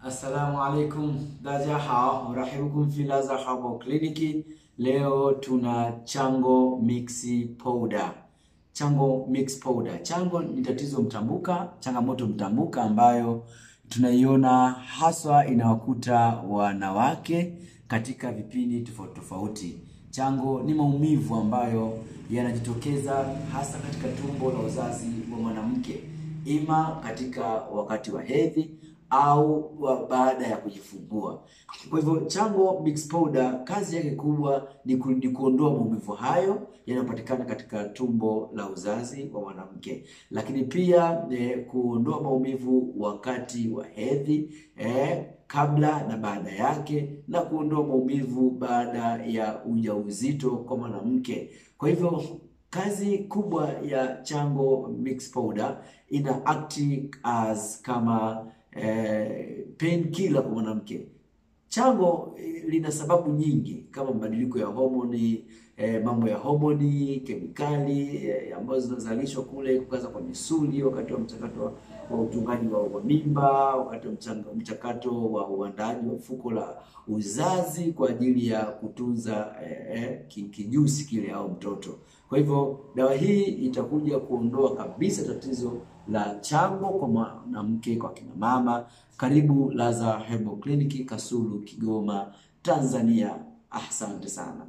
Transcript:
Assalamu alaikum, daja hao, rahibukum fi Laza Herbal Clinic. Leo tuna Chango Mix Powder. Chango Mix Powder. Chango ni tatizo mtambuka, changamoto mtambuka ambayo tunaiona haswa inawakuta wanawake katika vipindi tofauti tofauti. Chango ni maumivu ambayo yanajitokeza hasa katika tumbo la uzazi wa mwanamke, ima katika wakati wa hedhi au baada ya kujifungua. Kwa hivyo Chango Mix Powder kazi yake kubwa ni kuondoa maumivu hayo yanayopatikana katika tumbo la uzazi wa mwanamke, lakini pia kuondoa maumivu wakati wa hedhi, kabla na baada yake, na kuondoa maumivu baada ya ujauzito kwa mwanamke. Kwa hivyo kazi kubwa ya Chango Mix Powder ina act as kama pain killer kwa mwanamke. Chango lina sababu nyingi kama mabadiliko ya homoni, mambo ya homoni, kemikali ambazo zinazalishwa kule, kukaza kwa misuli wakati wa mchakato wa utungaji wa mimba, wakati wa mchakato wa uandaaji wa fuko la uzazi kwa ajili ya kutunza kijusi kile au mtoto. Kwa hivyo dawa hii itakuja kuondoa kabisa tatizo la chango kwa mwanamke, kwa kina mama. Karibu Laza Herbal Clinic, Kasulu, Kigoma, Tanzania. Asante sana.